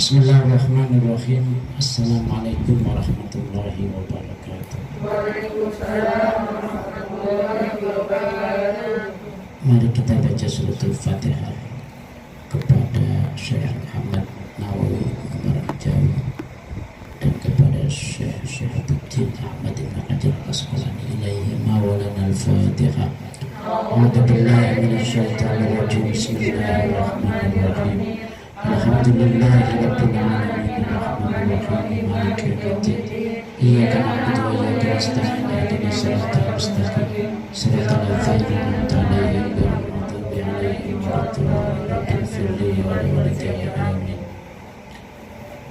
Bismillahirrahmanirrahim. Assalamualaikum warahmatullahi wabarakatuh. Waalaikumsalam warahmatullahi wabarakatuh. Mari kita baca suratul Fatihah kepada Syekh Muhammad Nawawi Al-Jawi dan kepada Syekh Syihabuddin Ahmad bin Hajar Al-Asqalani ilaihi mawlana al-Fatihah. A'udzu billahi minasyaitonir rajim. Bismillahirrahmanirrahim. Alhamdulillahirabbil alamin arrahmanir rahim maliki yaumiddin iyyaka na'budu wa iyyaka nasta'in ihdinas siratal mustaqim siratal ladzina an'amta 'alaihim ghairil maghdubi 'alaihim waladdallin rabbil firli wal walidayya amin.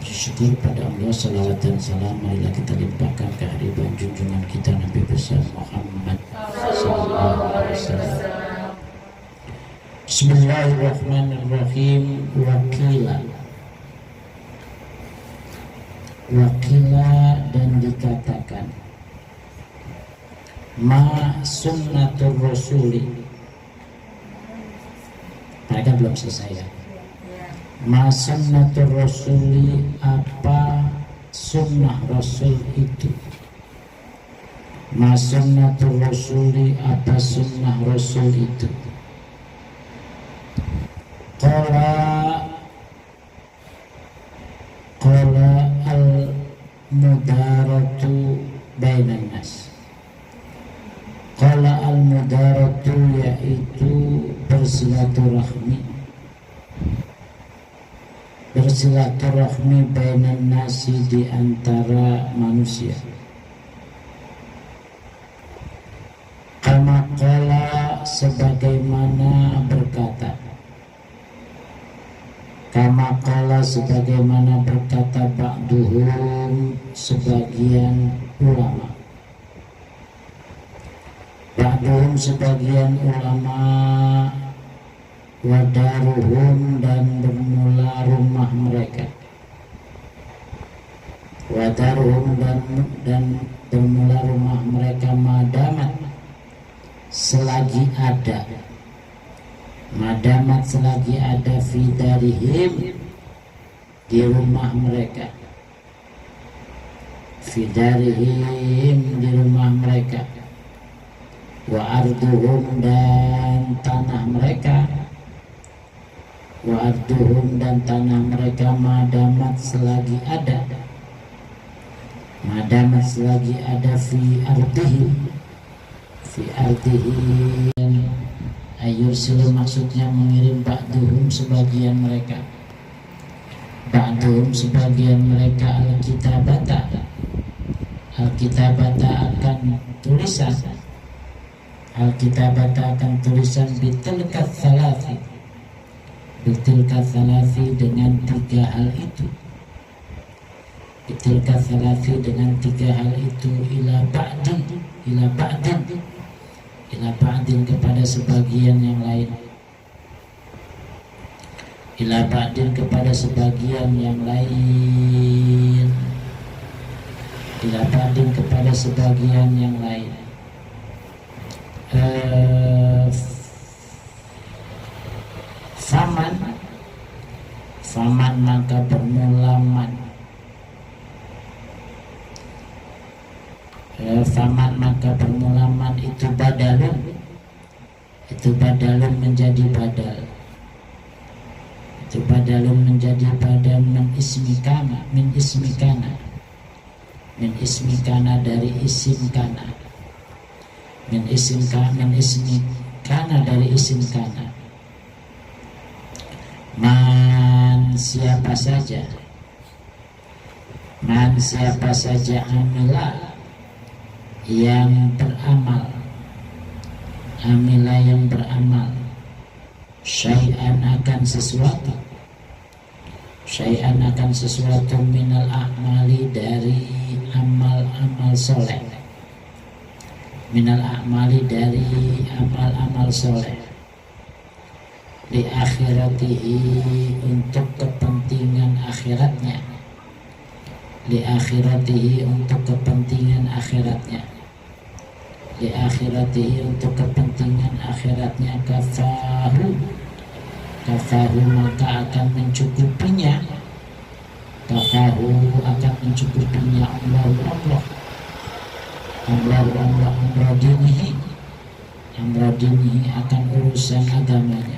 Bersyukur pada Allah, salawat dan salam marilah kita limpahkan kehadiran junjungan kita Nabi besar Muhammad sallallahu alaihi wasallam. Bismillahirrahmanirrahim. Wakila dan dikatakan ma sunnatur rasuli. Mereka belum selesai ya. Ma sunnatur rasuli, apa sunnah rasul itu. Ma sunnatur rasuli, apa sunnah rasul itu. Qala al-mudaratu bainan nas. Qala al-mudaratu, yaitu bersilaturahmi bainan nasi, di antara manusia. Kama qala, sebagaimana berkata. Kama qala, sebagaimana berkata ba'duhum, sebagian ulama. Ba'duhum, sebagian ulama. Wadaruhum, dan bermula rumah mereka. Wadaruhum, dan bermula rumah mereka. Madamat, selagi ada. Madamat, selagi ada. Fidarihim, di rumah mereka. Fidarihim, di rumah mereka. Wa arduhum, dan tanah mereka. Wa arduhum, dan tanah mereka. Madamat, selagi ada. Madamat, selagi ada. Fi ardihim, fi ardihim. Ayursilu, maksudnya mengirim. Ba'duhum, sebagian mereka. Ba'duhum, sebagian mereka. Al-kitabata, al-kitabata akan tulisan. Al-kitabata akan tulisan. Bitilkat thalathi, bitilkat thalathi, dengan tiga hal itu. Bitilkat thalathi, dengan tiga hal itu. Ila ba'din, ila ba'din, ila ba'din, kepada sebagian yang lain. Ila ba'din, kepada sebagian yang lain. Ila ba'din, kepada sebagian yang lain. Faman, maka bermula man. Faman, maka bermula man, itu badalun. Itu badalun menjadi badal. Itu badalun menjadi badal. Min ismikana, min ismikana, min ismikana, dari isim kana. Min ismikana, min ismikana, dari isim kana. Man, siapa saja. Man, siapa saja. Amila, yang beramal. Amila, yang beramal. Syai'an, akan sesuatu. Syai'an, akan sesuatu. Minal a'mali, dari amal-amal soleh. Minal a'mali, dari amal-amal soleh. Li akhiratihi, untuk kepentingan akhiratnya. Li akhiratihi, untuk kepentingan akhiratnya. Li akhiratihi, untuk kepentingan akhiratnya. Kafahu, maka akan mencukupinya. yakfinahu akan mencukupinya Allah amra dinihi akan urusan agamanya,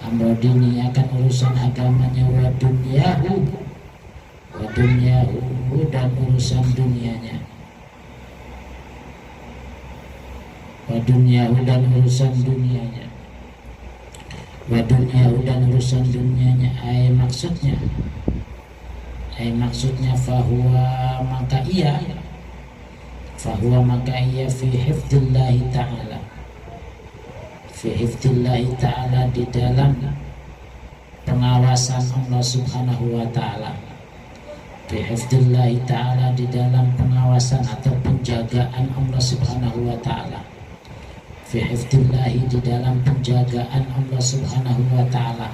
amra dinihi akan urusan agamanya, wa dunyahu dan urusan dunianya, wa dunyahu dan urusan dunianya, wa dunyahu dan urusan dunianya. Ay maksudnya fahuwa maka ia fi hifdzillahi ta'ala di dalam pengawasan Allah subhanahu wa ta'ala, fi hifdzillahi ta'ala di dalam pengawasan atau penjagaan Allah subhanahu wa ta'ala, fi hifdzillahi di dalam penjagaan Allah subhanahu wa ta'ala,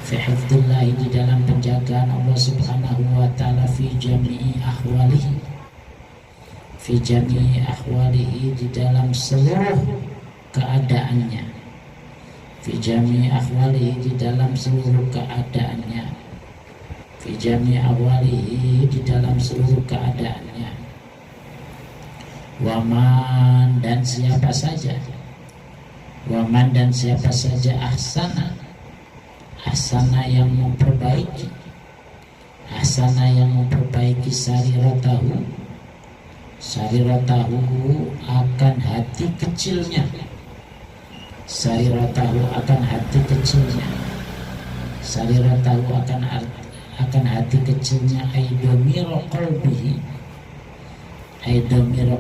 fi hifdzillahi di dalam penjagaan Allah subhanahu wa ta'ala, fi jami'i ahwalihi di dalam seluruh keadaannya, fi jami'i ahwalihi di dalam seluruh keadaannya, fi jami'i ahwalihi di dalam seluruh keadaannya. Waman dan siapa saja ahsana yang memperbaiki sariratahu akan hati kecilnya, sariratahu akan hati kecilnya, aidomiro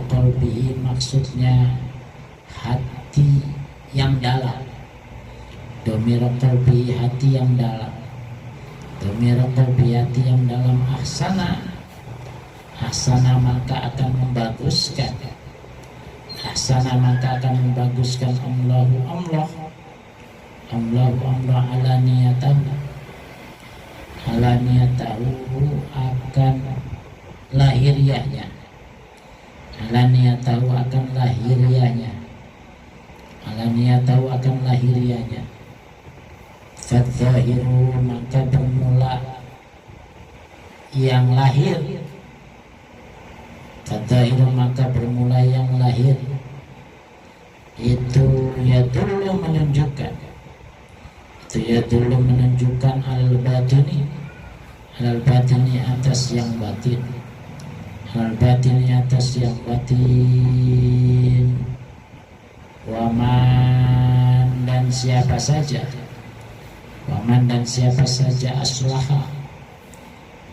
qalbihi maksudnya hati yang dalam, domiro qalbihi hati yang dalam, domiro qalbihi hati yang dalam, ahsana maka akan membaguskan, Allahu ala niyatahu akan lahiriahnya, fadzahiru maka bermula yang lahir, fadzahiru maka bermula yang lahir itu yadullu menunjukkan al batini atas yang batin, waman dan siapa saja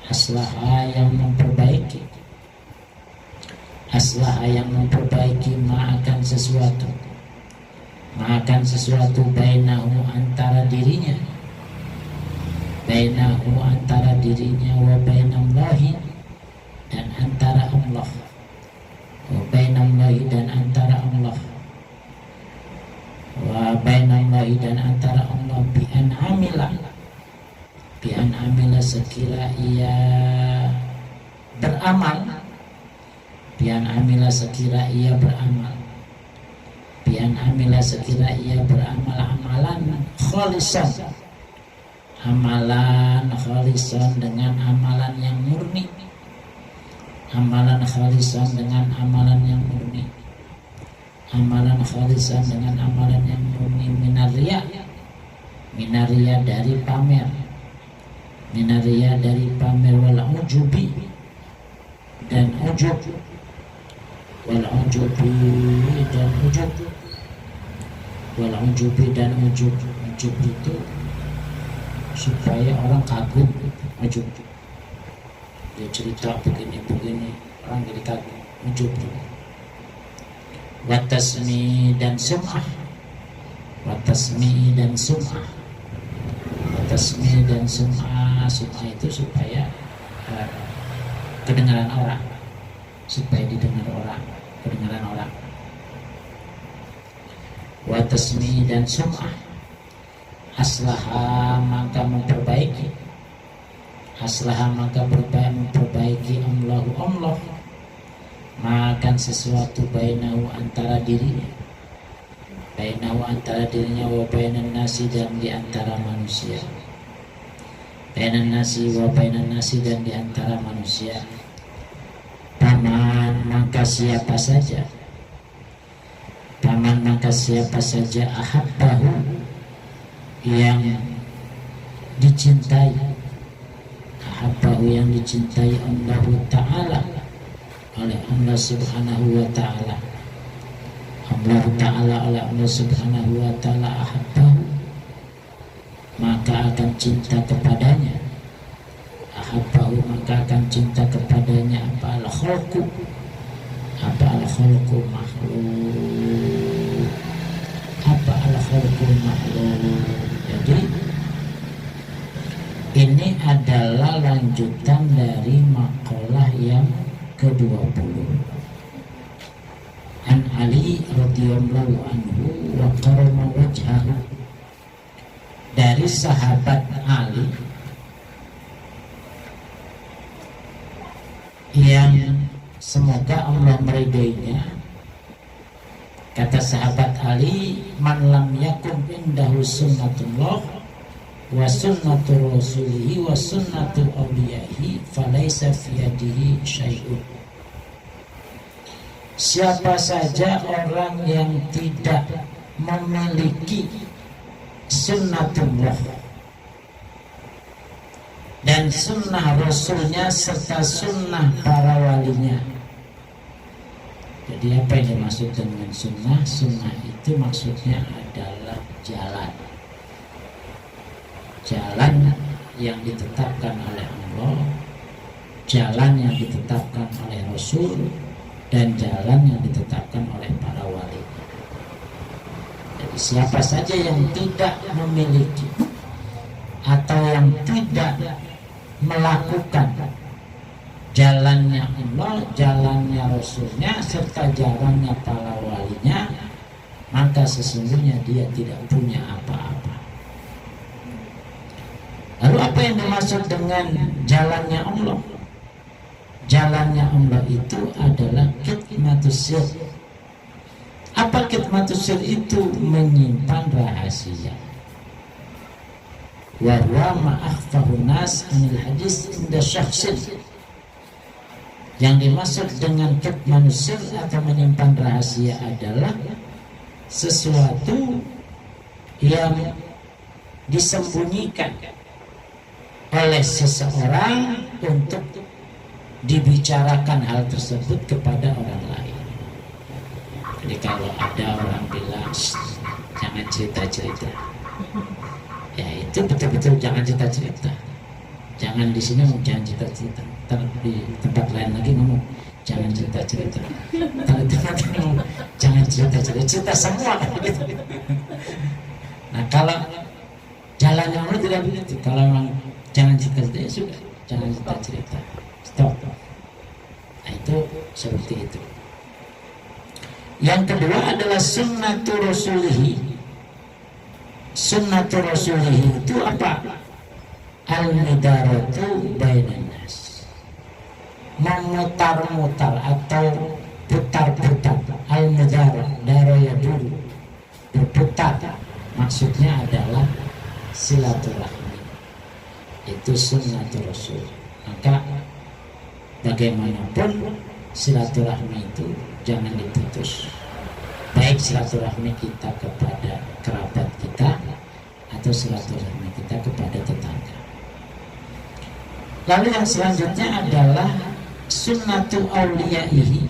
aslaha yang memperbaiki ma'akan sesuatu bainahu antara dirinya wa bainallahi dan antara Allah, wa bainallahi dan antara Allah, bi an amila sekira ia beramal, amalan khalisan dengan amalan yang murni, minaria dari pamer, wal ujubi dan ujub, ujub itu supaya orang kagum, ujub dia cerita begini orang jadi kagum, ujub. Watasmi dan sum'ah itu supaya kedengaran orang, supaya didengar orang, kedengaran orang. Watasmi dan sum'ah, aslaha maka memperbaiki Allah makan sesuatu bainahu antara dirinya wa bainan nasi dan di antara manusia, bainan nasi wa bainan nasi, dan di antara manusia. Paman maka siapa saja, paman maka siapa saja ahabbahu yang dicintai, ahabbahu yang dicintai Allah Ta'ala oleh Allah Subhanahu wa Ta'ala, Allah Ta'ala oleh Allah Subhanahu wa Ta'ala ahabbahu, maka akan cinta kepadanya, ahabbahu maka akan cinta kepadanya apa al-khalqu, apa al-khalqu makhluk, apa al-khalqu makhluk. Jadi ini adalah lanjutan dari makalah yang ke-20. An Ali radhiyallahu anhu wa qarama wajhahu, dari sahabat Ali yang semoga Allah meridainya. Kata sahabat Ali, man lam yakun indahu sunnatullah wa sunnatul rasulihi wa sunnatul awliyahi falaysa fi yadihi syai'un. Siapa saja orang yang tidak memiliki sunnatullah dan sunnah rasulnya serta sunnah para walinya. Jadi apa yang dimaksud dengan sunnah? Sunnah itu maksudnya adalah jalan, jalan yang ditetapkan oleh Allah, jalan yang ditetapkan oleh Rasul, dan jalan yang ditetapkan oleh para wali. Jadi siapa saja yang tidak memiliki atau yang tidak melakukan jalannya Allah, jalannya Rasulnya, serta jalannya para walinya, maka sesungguhnya dia tidak punya apa-apa. Lalu apa yang dimaksud dengan jalannya Allah? Jalannya Allah itu adalah kitmatus sir. Apa kitmatus sir itu? Menyimpan rahasia. Wa huwa ma akhfahu nas anil hadis inda syakhsin. Yang dimaksud dengan kitmanus sir atau menyimpan rahasia adalah sesuatu yang disembunyikan oleh seseorang untuk dibicarakan hal tersebut kepada orang lain. Jadi kalau ada orang bilang jangan cerita-cerita, ya itu betul-betul jangan cerita-cerita. Jangan di sini ngomong jangan cerita-cerita, ntar di tempat lain lagi ngomong jangan cerita-cerita, ntar di tempat lain ngomong jangan cerita-cerita, cerita semua kan gitu. Nah kalau jalan yang lain tidak begitu. Kalau memang jangan cerita-cerita, ya sudah, jangan cerita-cerita, stop. Nah itu seperti itu. Yang kedua adalah sunnatul rasulihi. Sunnatul rasulihi itu apa? Al-midaratu bainan nas, memutar-mutar atau putar-putar. Al-midara, daraya dulu, berputar. Maksudnya adalah silaturahmi. Itu sunnatul rasul. Maka bagaimanapun silaturahmi itu jangan diputus. Baik silaturahmi kita kepada kerabat kita atau silaturahmi kita kepada tetangga. Lalu yang selanjutnya adalah sunnatul awliyaihi,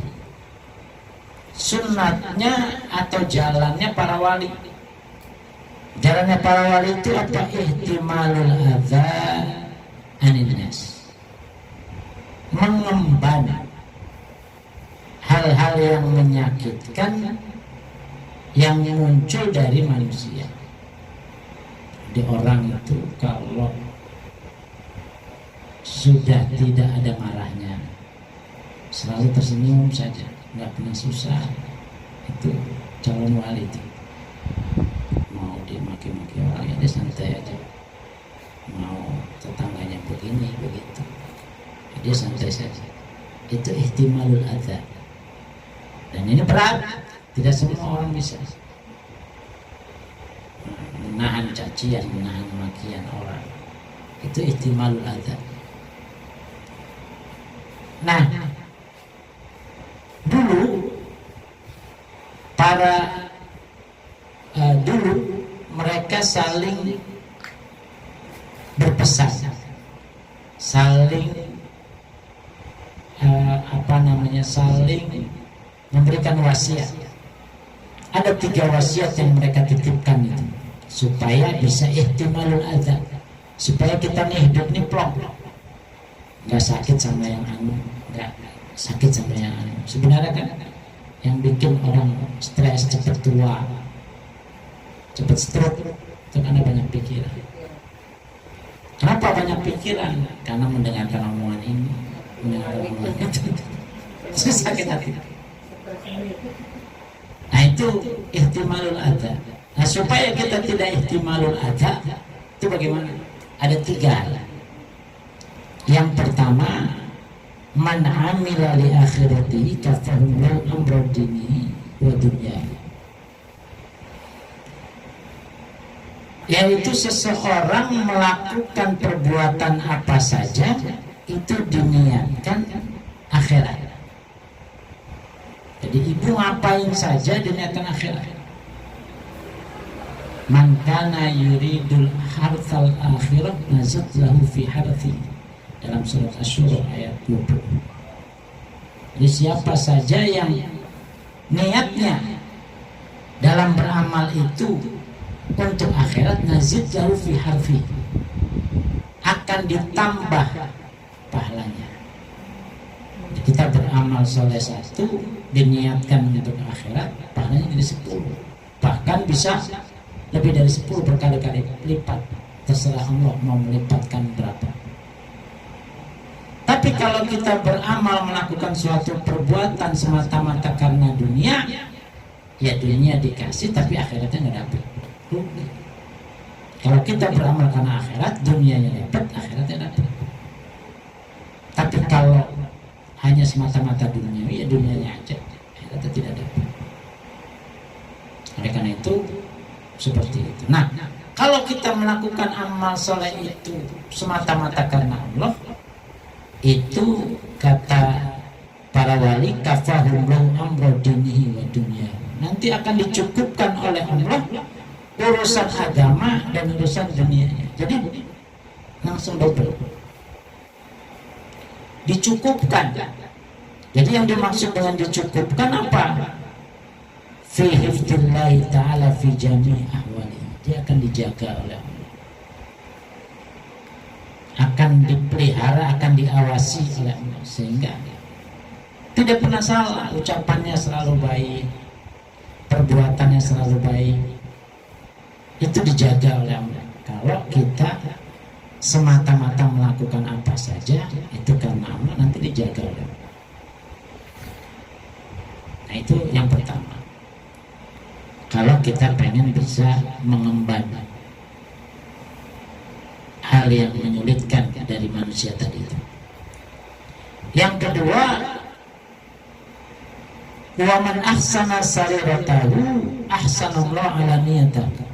sunnatnya atau jalannya para wali. Jalannya para wali itu apa? Ihtimalul adza anin nas, mengemban hal-hal yang menyakitkan yang muncul dari manusia. Di orang itu kalau sudah tidak ada marahnya, selalu tersenyum saja, nggak pernah susah, itu calon wali itu. Mau dimaki-maki orang ya dia santai aja, mau tetangganya begini begitu dia santai saja. Itu ihtimalul adza, dan ini berat, tidak semua orang bisa menahan cacian, menahan makian orang. Itu ihtimalul adza. Nah, dulu dulu mereka saling berpesan, saling saling memberikan wasiat. Ada 3 wasiat yang mereka titipkan itu supaya bisa ihtimalul adza, supaya kita nih hidup nih plong, nggak sakit sama yang nggak sakit sama yang Sebenarnya kan yang bikin orang stres, cepat tua, cepat stroke itu karena banyak pikiran. Kenapa banyak pikiran? Karena mendengarkan omongan ini, mendengarkan omongan itu, terus sakit hati. Nah itu ihtimalul adza. Nah supaya kita tidak ihtimalul adza, itu bagaimana? Ada 3. Yang pertama, man amila li akhiratihi kafahullahu amra dinihi wa dunyah. Yaitu seseorang melakukan perbuatan apa saja itu diniatkan akhirat. Jadi ibu ngapain saja diniatkan akhirat. Man kana yuridul harthal akhirah nazid lahu fi harthi, dalam surat Asy-Syura ayat 20. Jadi siapa saja yang niatnya dalam beramal itu untuk akhirat, nazid lahu fi harthi, akan ditambah pahalanya. Kita beramal soleh 1 diniatkan untuk akhirat, pahalanya jadi 10, bahkan bisa lebih dari 10 berkali-kali lipat. Terserah Allah mau melipatkan berapa. Tapi kalau kita beramal melakukan suatu perbuatan semata-mata karena dunia, ya dunia dikasih tapi akhiratnya nggak dapat. Kalau kita beramal karena akhirat, dunianya dapat, akhiratnya dapat. Tapi kalau hanya semata-mata dunia, ya dunianya aja, akhiratnya tidak dapat. Oleh karena itu seperti itu. Nah, kalau kita melakukan amal soleh itu semata-mata karena Allah, itu kata para wali, kafahullahu amra dinihi wa dunya. Nanti akan dicukupkan oleh Allah urusan agama dan urusan dunia. Jadi langsung double, dicukupkan. Jadi yang dimaksud dengan dicukupkan apa? Fi hifdzillahi ta'ala fi jami' ahwali. Dia akan dijaga oleh Allah, akan dipelihara, akan diawasi oleh Allah, sehingga tidak pernah salah. Ucapannya selalu baik, perbuatannya selalu baik. Itu dijaga oleh Allah. Kalau kita semata-mata melakukan apa saja itu karena Allah, nanti dijaga oleh Allah. Nah itu yang pertama. Kalau kita pengen bisa mengemban hal yang menyulitkan dari manusia tadi itu. Yang kedua, wa man ahsana sariratahu ahsanallahu ala niyatahu.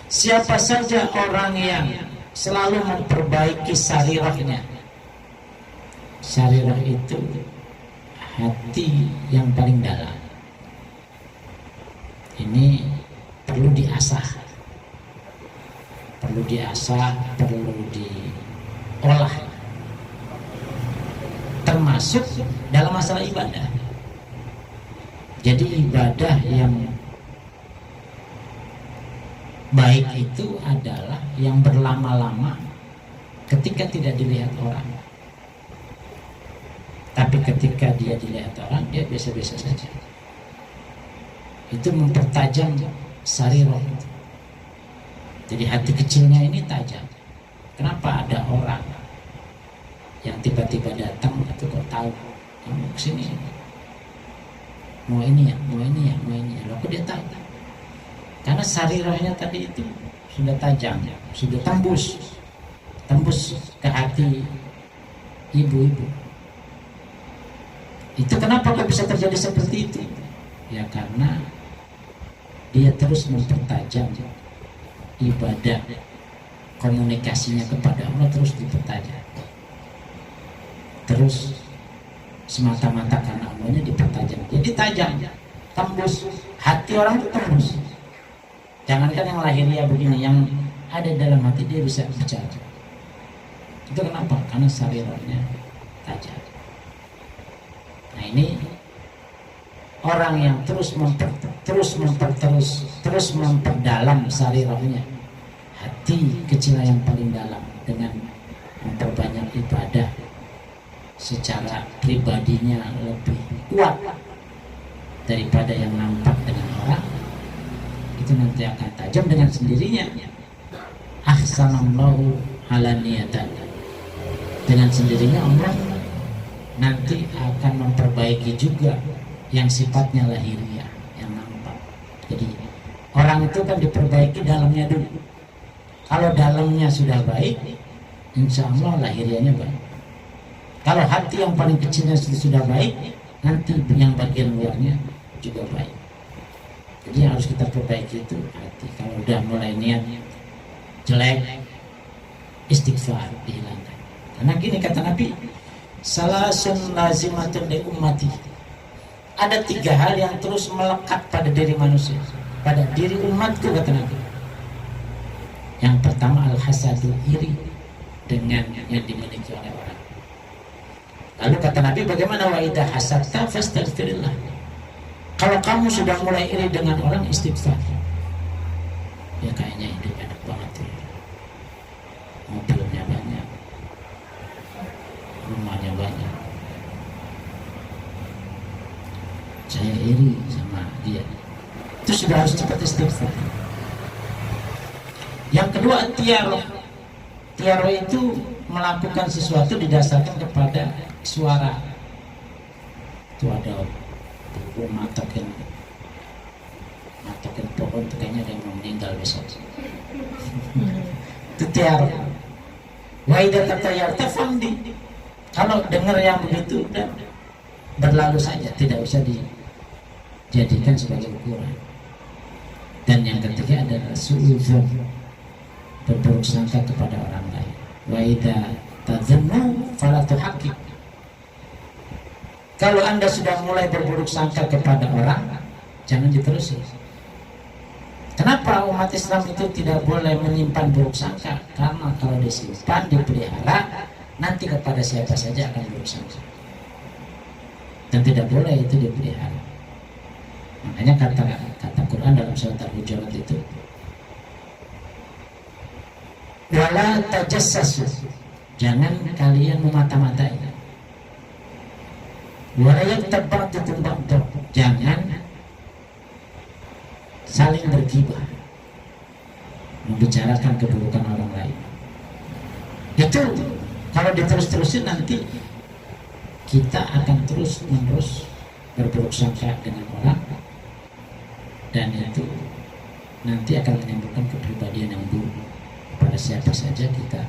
Siapa saja orang yang selalu memperbaiki sarirahnya. Sarirah itu hati yang paling dalam. Ini perlu diasah, perlu diolah, termasuk dalam masalah ibadah. Jadi ibadah yang baik itu adalah yang berlama-lama ketika tidak dilihat orang. Tapi ketika dia dilihat orang, dia biasa-biasa saja. Itu mempertajam sarirah. Jadi hati kecilnya ini tajam. Kenapa ada orang yang tiba-tiba datang atau kok tahu kamu kesini, mau ini ya, mau ini ya, mau ini ya, loh kok dia tahu? Karena sarirahnya tadi itu sudah tajam, sudah tembus ke hati ibu-ibu. Itu kenapa kok bisa terjadi seperti itu? Ya karena dia terus mempertajam ibadah komunikasinya kepada Allah terus dipertajam, terus semata-mata karena Allahnya dipertajam, jadi tajam, tembus hati orang itu tembus. Jangankan yang lahiriah begini, yang ada dalam hati dia bisa bicara. Itu kenapa? Karena sarirahnya tajam. Nah ini orang yang terus memperdalam sarirahnya, hati kecil yang paling dalam, dengan memperbanyak ibadah secara pribadinya lebih kuat daripada yang nampak dengan orang, itu nanti akan tajam dengan sendirinya. Ahsanallahu ala niyatan, dengan sendirinya Allah nanti akan memperbaiki juga yang sifatnya lahiriah, yang nampak. Jadi orang itu kan diperbaiki dalamnya dulu. Kalau dalamnya sudah baik, insya Allah lahiriahnya baik. Kalau hati yang paling kecilnya sudah baik, nanti yang bagian luarnya juga baik. Jadi yang harus kita perbaiki itu hati. Kalau udah mulai niat jelek, istighfar, dihilangkan. Karena gini kata Nabi, salasun lazimatun li ummati. Ada 3 hal yang terus melekat pada diri manusia, pada diri umatku, kata Nabi. Yang pertama al-hasadu, iri dengan yang dimiliki oleh orang. Lalu kata Nabi, bagaimana wa idza hasadta fastaghfirillah. Kalau kamu sudah mulai iri dengan orang, istighfar. Ya kayaknya hidup enak banget tuh. Mobilnya banyak, rumahnya banyak, saya iri sama dia. Itu sudah harus cepat istighfar. Yang kedua tiaro. Tiaro itu melakukan sesuatu didasarkan kepada suara. Itu ada buku matokin pohon, itu kayaknya ada yang mau meninggal besok. Itu tiaro. Wa idza tatayarta famdi. Kalau dengar yang begitu udah berlalu saja, tidak usah dijadikan sebagai ukuran. Dan yang ketiga adalah suudzon, berburuk sangka kepada orang lain. Wa idza tadzannu fala tuhaqqi. Kalau Anda sudah mulai berburuk sangka kepada orang, jangan diterusi. Kenapa umat Islam itu tidak boleh menyimpan buruk sangka? Karena kalau disimpan, dipelihara, nanti kepada siapa saja akan buruk sangka. Dan tidak boleh itu dipelihara. Makanya kata Quran dalam surat Al-Hujurat itu, wala tajassasu, jangan kalian memata-matai. Wala yaktabatukum ba'd, jangan saling bergibah, membicarakan keburukan orang lain. Itu kalau diterus-terusin nanti kita akan terus-menerus berburuk sangka dengan orang, dan itu nanti akan menimbulkan kepribadian yang buruk. Pada siapa saja kita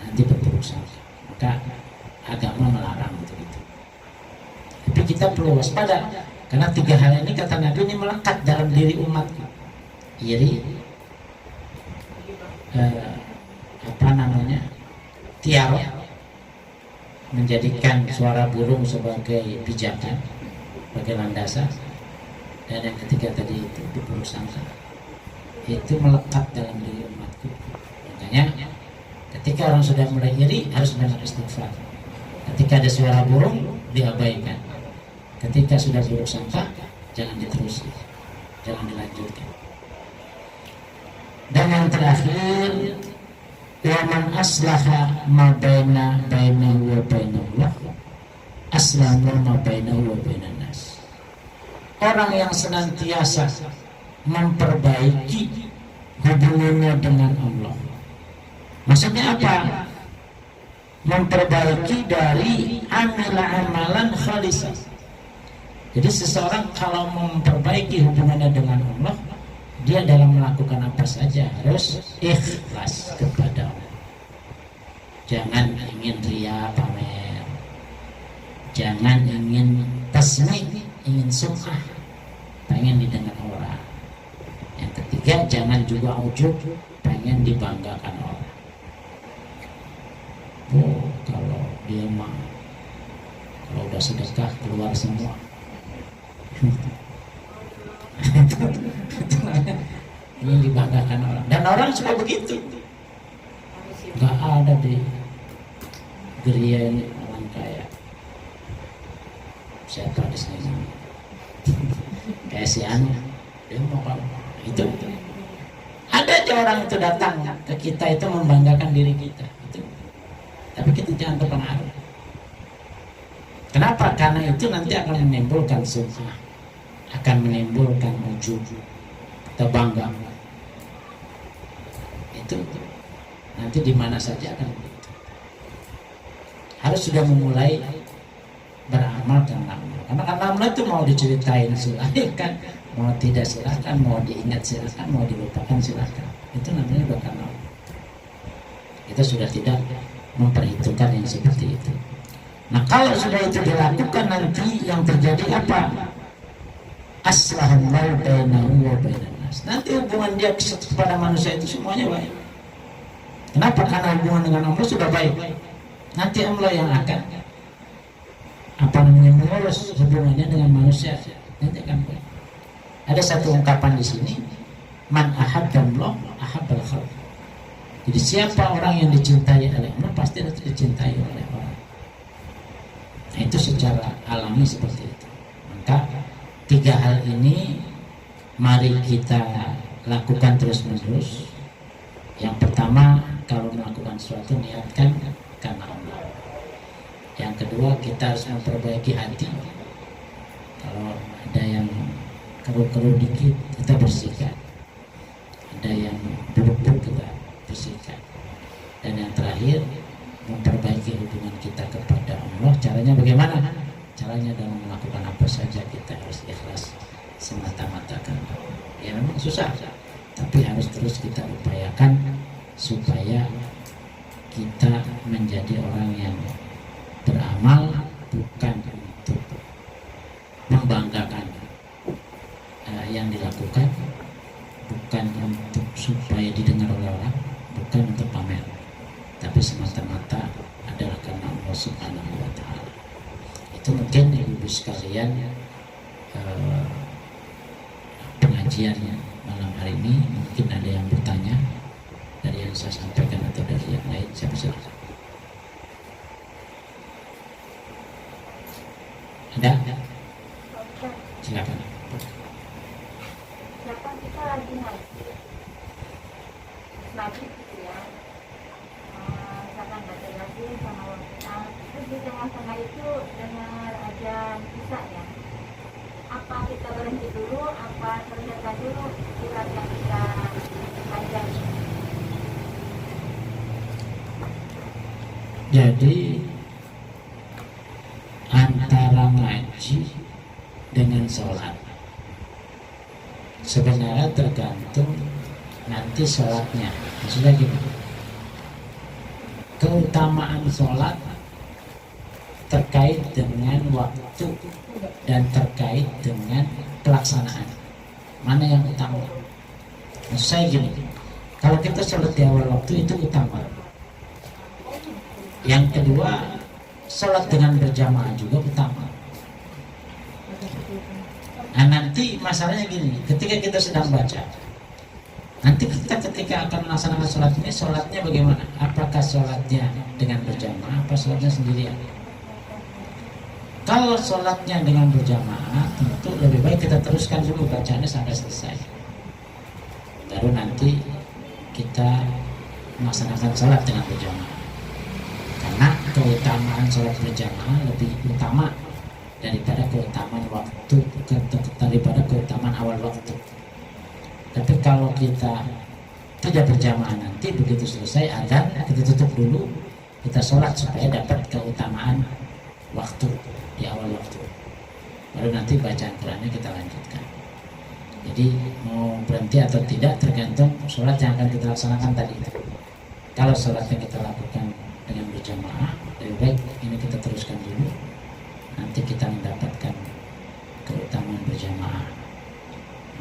nanti berburuk sangka. Maka agama melarang untuk itu. Tapi kita perlu waspada, karena 3 hal ini kata Nabi ini melekat dalam diri umat. Iri, tiaro, menjadikan suara burung sebagai pijakan, sebagai landasan. Dan yang ketiga tadi itu buruk sangka, itu melekat dalam diri umatku. Makanya ketika orang sudah mulai iri, harus banyak istighfar. Ketika ada suara burung, diabaikan. Ketika sudah buruk sangka, jangan diterusi, jangan dilanjutkan. Dan yang terakhir, waman aslaha ma bainahu wa bainallah aslamu ma bainahu wa bainan nas. Orang yang senantiasa memperbaiki hubungannya dengan Allah. Maksudnya apa? Memperbaiki dari amalan khalisah. Jadi seseorang kalau memperbaiki hubungannya dengan Allah, dia dalam melakukan apa saja harus ikhlas kepada Allah. Jangan ingin ria pamer, jangan ingin tasmi', ingin sum'ah, pengen didengar orang. Yang ketiga, jangan juga ujub, pengen pengen dibanggakan orang. Oh, kalau dia mah kalau udah sedekah keluar semua. Ingin dibanggakan orang, dan orang suka begitu. Gak ada di geria ini orang kaya. Siapa di sini? Kayak si Anu, dia mau apa? Itu. Ada aja orang itu datang ke kita itu membanggakan diri kita. Itu. Tapi kita jangan terpengaruh. Kenapa? Karena itu nanti akan menimbulkan sum'ah, akan menimbulkan ujub, kita bangga. Itu nanti di mana saja akan begitu. Harus sudah memulai beramal karena amal itu mau diceritain silahkan, mau tidak silahkan, mau diingat silahkan, mau dilupakan silahkan. Itu namanya udah karena kita sudah tidak memperhitungkan yang seperti itu. Nah kalau sudah itu dilakukan, nanti yang terjadi apa? Aslahullahu bainahu wa bainan nas. Nanti hubungan dia kepada manusia itu semuanya baik. Kenapa? Karena hubungan dengan Allah sudah baik. Nanti Allah yang akan mengurus hubungannya dengan manusia. Nanti akan baik. Ada satu ungkapan di sini, man ahabballah ahabbal khalq. Jadi siapa orang yang dicintai oleh Allah pasti harus dicintai oleh orang. Nah, itu secara alami seperti itu. Maka tiga hal ini mari kita lakukan terus-menerus. Yang pertama, kalau melakukan sesuatu niatkan karena Allah. Yang kedua, kita harus memperbaiki hati. Kalau ada yang keruh-keruh dikit, kita bersihkan. Ada yang buruk-buruk, kita bersihkan. Dan yang terakhir, memperbaiki hubungan kita kepada Allah. Caranya bagaimana? Caranya dalam melakukan apa saja kita harus ikhlas semata-mata karena Allah. Ya memang susah, tapi harus terus kita upayakan supaya kita menjadi orang yang beramal bukan untuk membanggakan yang dilakukan, bukan untuk supaya didengar oleh orang, bukan untuk pamer, tapi semata-mata adalah karena Allah Subhanahu wa Ta'ala. Itu mungkin ibu sekalian pengajiannya malam hari ini. Mungkin ada yang bertanya dari yang saya sampaikan atau dari yang lain. Siapa silakan. Ada? Silakan. Siapa kita lagi ngaji gitu ya, misalkan baca yasin sama waktu, terus di tengah-tengah itu dengar ajan isya ya, apa kita berhenti dulu, apa ternyata dulu surat yang kita ajan? Jadi antara ngaji dengan sholat sebenarnya tergantung nanti sholatnya. Maksudnya gini, keutamaan sholat terkait dengan waktu dan terkait dengan pelaksanaan. Mana yang utama? Maksud saya gini, kalau kita sholat di awal waktu itu utama. Yang kedua, sholat dengan berjamaah juga utama. Nah nanti masalahnya gini, ketika kita sedang baca, nanti kita ketika akan melaksanakan sholat ini, sholatnya bagaimana? Apakah sholatnya dengan berjamaah, apa sholatnya sendirian? Kalau sholatnya dengan berjamaah, tentu lebih baik kita teruskan dulu bacaannya sampai selesai. Baru nanti kita melaksanakan sholat dengan berjamaah. Karena keutamaan sholat berjamaah lebih utama daripada keutamaan waktu, daripada keutamaan awal waktu. Tapi kalau kita tidak berjamaah, nanti begitu selesai adzan kita tutup dulu, kita sholat supaya dapat keutamaan waktu di awal waktu. Baru nanti bacaan Qurannya kita lanjutkan. Jadi mau berhenti atau tidak tergantung sholat yang akan kita laksanakan tadi itu. Kalau sholat yang kita lakukan dengan berjamaah, lebih baik ini kita teruskan dulu. Nanti kita mendapatkan keutamaan berjamaah.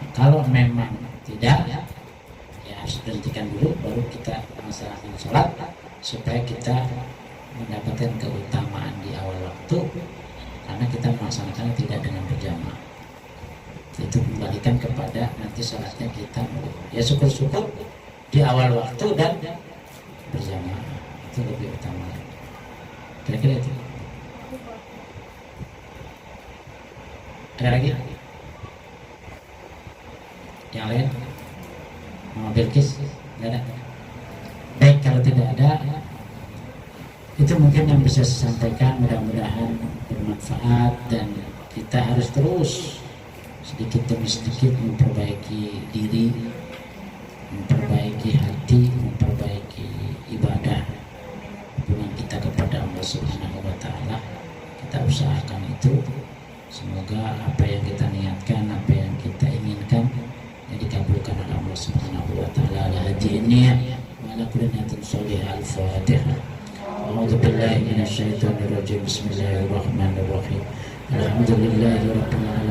Nah, kalau memang tidak, ya harus berhentikan dulu, baru sholat supaya kita mendapatkan keutamaan di awal waktu karena kita melaksanakan tidak dengan berjamaah. Itu kembalikan kepada nanti sholatnya kita ya syukur-syukur di awal waktu dan berjamaah itu lebih utama. Kira-kira itu. Ada lagi? Yang lain? Mama Bilkis? Tidak ada? Baik, kalau tidak ada, itu mungkin yang bisa saya sampaikan. Mudah-mudahan bermanfaat dan kita harus terus sedikit demi sedikit memperbaiki diri, memperbaiki hati, memperbaiki ibadah hubungan kita kepada Allah Subhanahu wa Ta'ala. Kita usahakan itu. Semoga apa yang kita niatkan, apa yang kita inginkan yang dikabulkan oleh Allah Subhanahu wa Ta'ala. Al-Hadiyah wa ala kulli niyatin shalihah. Al-Fatihah. A'udzu billahi minasyaitonir rajim. Bismillahirrahmanirrahim. Alhamdulillahirabbil alamin.